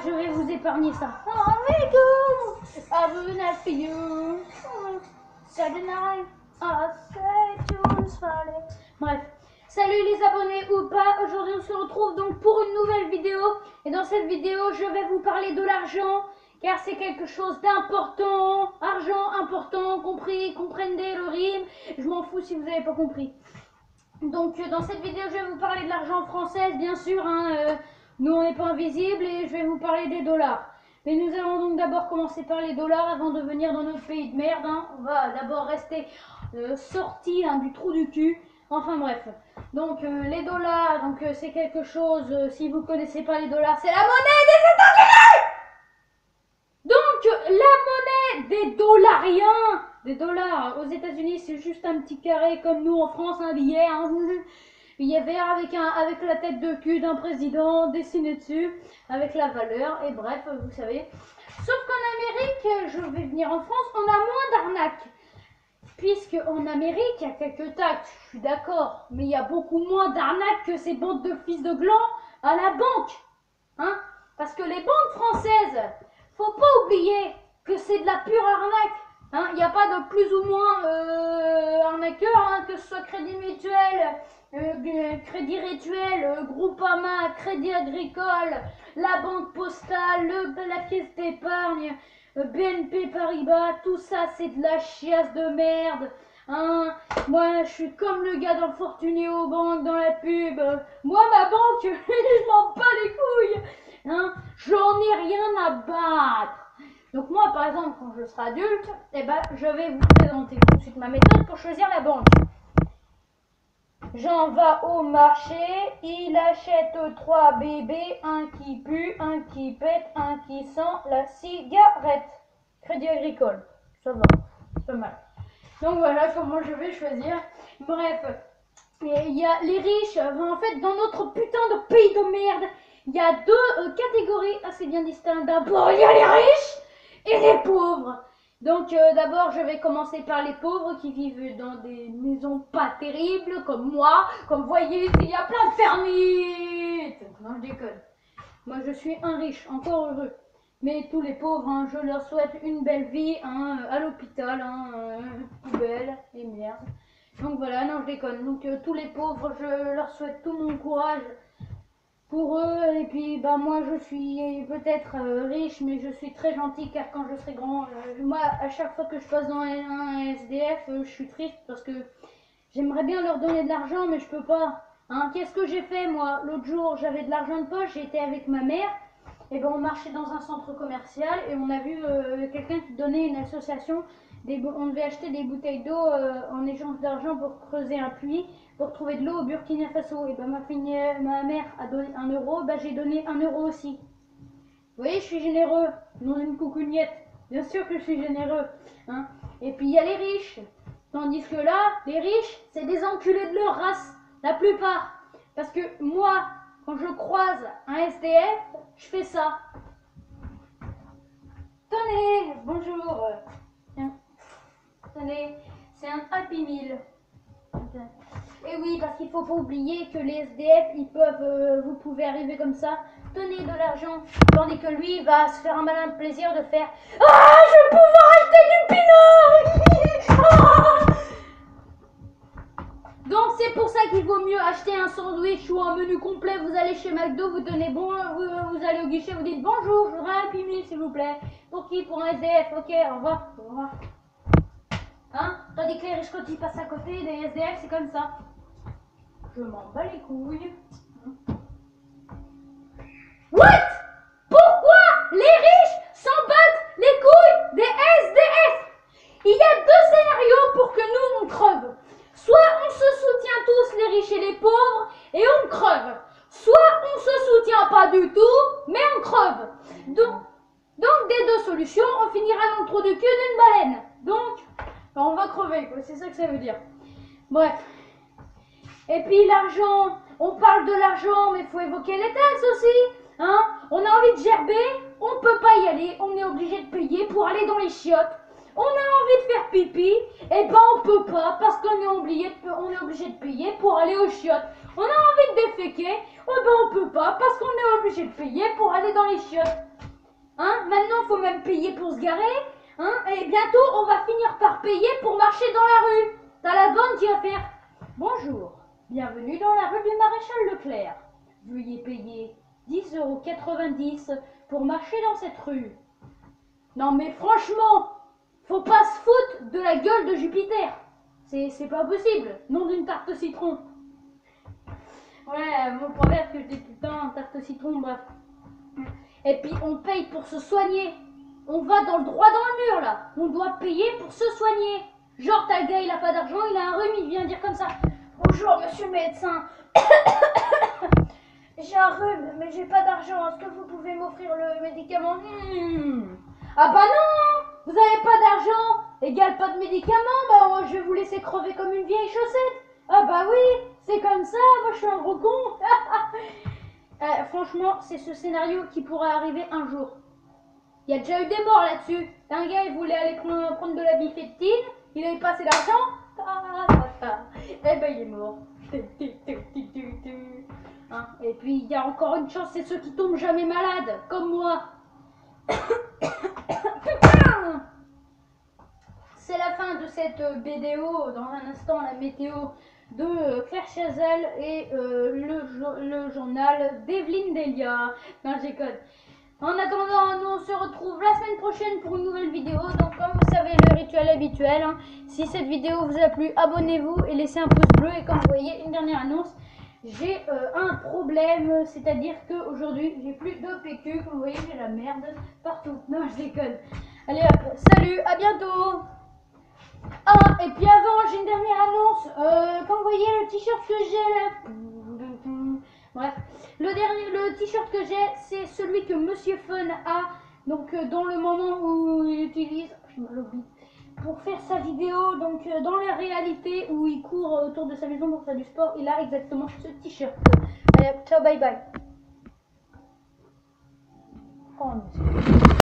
je vais vous épargner ça. Oh my god, I will not for you. Saturday night, I say tunes falling. Bref, salut les abonnés ou pas. Aujourd'hui on se retrouve donc pour une nouvelle vidéo. Et dans cette vidéo je vais vous parler de l'argent. Car c'est quelque chose d'important. Argent important, compris, comprenez le rime. Je m'en fous si vous n'avez pas compris. Donc dans cette vidéo je vais vous parler de l'argent français bien sûr. Nous on n'est pas invisible et je vais vous parler des dollars. Mais nous allons donc d'abord commencer par les dollars avant de venir dans notre pays de merde. On va d'abord rester sorti du trou du cul. Enfin bref. Donc les dollars, c'est quelque chose, si vous ne connaissez pas les dollars, c'est la monnaie des États-Unis. Donc la monnaie des dollariens, des dollars aux États-Unis, c'est juste un petit carré comme nous en France, un billet. Billet vert avec la tête de cul d'un président dessiné dessus, avec la valeur, et bref, vous savez. Sauf qu'en Amérique, je vais venir en France, on a moins d'arnaques. Puisque en Amérique, il y a quelques taxes, je suis d'accord, mais il y a beaucoup moins d'arnaques que ces bandes de fils de gland à la banque. Parce que les banques françaises, faut pas oublier que c'est de la pure arnaque. Il n'y a pas de plus ou moins arnaqueur, que ce soit Crédit Mutuel, Crédit Rituel, Groupama, Crédit Agricole, la Banque Postale, la Caisse d'Épargne, BNP Paribas, tout ça c'est de la chiasse de merde. Moi je suis comme le gars dans Fortunéo Banque dans la pub. Moi ma banque, je m'en bats les couilles. J'en ai rien à battre. Donc moi par exemple quand je serai adulte, je vais vous présenter tout de suite ma méthode pour choisir la banque. Jean va au marché, il achète 3 bébés, un qui pue, un qui pète, un qui sent la cigarette. Crédit Agricole, ça va, c'est pas mal. Donc voilà comment je vais choisir. Bref, il y a les riches, en fait dans notre putain de pays de merde, il y a deux catégories assez bien distinctes. D'abord il y a les riches et les pauvres. Donc d'abord je vais commencer par les pauvres qui vivent dans des maisons pas terribles comme moi. Comme vous voyez ici il y a plein de termites. Non je déconne. Moi je suis un riche, encore heureux. Mais tous les pauvres, je leur souhaite une belle vie à l'hôpital, poubelle et merde. Donc voilà, non je déconne. Donc tous les pauvres, je leur souhaite tout mon courage pour eux. Et puis moi je suis peut-être riche, mais je suis très gentil car quand je serai grand, moi à chaque fois que je passe dans un SDF, je suis triste parce que j'aimerais bien leur donner de l'argent mais je peux pas. Qu'est-ce que j'ai fait moi? L'autre jour j'avais de l'argent de poche, j'étais avec ma mère. Et on marchait dans un centre commercial et on a vu quelqu'un qui donnait une association. On devait acheter des bouteilles d'eau en échange d'argent pour creuser un puits, pour trouver de l'eau au Burkina Faso. Et ma mère a donné 1 euro, j'ai donné 1 euro aussi. Vous voyez, je suis généreux, non une coucougnette. Bien sûr que je suis généreux. Et puis il y a les riches. Tandis que là, les riches, c'est des enculés de leur race, la plupart. Parce que moi, quand je croise un SDF, je fais ça. Tenez, bonjour. Tenez, c'est un Happy Meal. Et oui, parce qu'il faut pas oublier que les SDF, ils peuvent, vous pouvez arriver comme ça, tenez de l'argent, tandis que lui, il va se faire un malin plaisir de faire « Ah, je vais pouvoir acheter du pinard !» Donc c'est pour ça qu'il vaut mieux acheter un sandwich ou un menu complet. Vous allez chez McDo, vous tenez vous allez au guichet, vous dites bonjour, je voudrais un Happy Meal s'il vous plaît. Pour qui? Pour un SDF, ok, au revoir. Au revoir. Tandis que les riches quand ils passent à côté des SDF, c'est comme ça. Je m'en bats les couilles. What? Pourquoi les riches s'en battent les couilles des SDF? Il y a deux scénarios pour que nous on creve. Soit on se soutient tous, les riches et les pauvres, et on creve. Soit on se soutient pas du tout, mais on creve. Donc des deux solutions, on finira dans le trou du cul d'une baleine. Donc, on va crever, quoi. C'est ça que ça veut dire. Bref. Et puis l'argent, on parle de l'argent, mais il faut évoquer les taxes aussi. On a envie de gerber, on peut pas y aller, on est obligé de payer pour aller dans les chiottes. On a envie de faire pipi, et on peut pas parce qu'on est obligé de payer pour aller aux chiottes. On a envie de déféquer, oh ben on peut pas parce qu'on est obligé de payer pour aller dans les chiottes. Hein, maintenant il faut même payer pour se garer. Hein, et bientôt on va finir par payer pour marcher dans la rue. T'as la bande qui va faire bonjour, bienvenue dans la rue du Maréchal Leclerc. Veuillez payer 10,90 € pour marcher dans cette rue. Non mais franchement, faut pas se foutre de la gueule de Jupiter. C'est pas possible, nom d'une tarte au citron. Ouais, mon proverbe que je dis tout le temps, tarte au citron, bref. Et puis on paye pour se soigner. On va dans le droit dans le mur là. On doit payer pour se soigner. Genre t'as le gars, il a pas d'argent, il a un rhume, il vient dire comme ça. Bonjour monsieur le médecin. J'ai un rhume, mais j'ai pas d'argent. Est-ce que vous pouvez m'offrir le médicament? Ah bah non, vous avez pas d'argent, égale pas de médicaments, bah je vais vous laisser crever comme une vieille chaussette. Ah bah oui, c'est comme ça, moi je suis un gros con. Franchement, c'est ce scénario qui pourrait arriver un jour. Il y a déjà eu des morts là-dessus. Un gars, il voulait aller prendre de la bifétine, il avait pas assez d'argent. Et ben il est mort. Hein, et puis il y a encore une chance, c'est ceux qui tombent jamais malades, comme moi. C'est la fin de cette vidéo. Dans un instant, la météo de Claire Chazal et le journal d'Evelyne Delia. Non, j'ai code. En attendant, nous on se retrouve la semaine prochaine pour une nouvelle vidéo. Donc comme vous savez, le rituel habituel, hein, si cette vidéo vous a plu, abonnez-vous et laissez un pouce bleu. Et comme vous voyez, une dernière annonce, j'ai un problème, c'est-à-dire qu'aujourd'hui j'ai plus de PQ. Comme vous voyez, j'ai la merde partout. Non, je déconne. Allez hop, salut, à bientôt. Ah, et puis avant, j'ai une dernière annonce. Comme vous voyez, le t-shirt que j'ai là. Bref, le t-shirt que j'ai, c'est celui que Monsieur Fun a. Donc, dans le moment où il utilise, pour faire sa vidéo, donc dans la réalité où il court autour de sa maison pour faire du sport, il a exactement ce t-shirt. Allez, ciao, bye bye. Oh,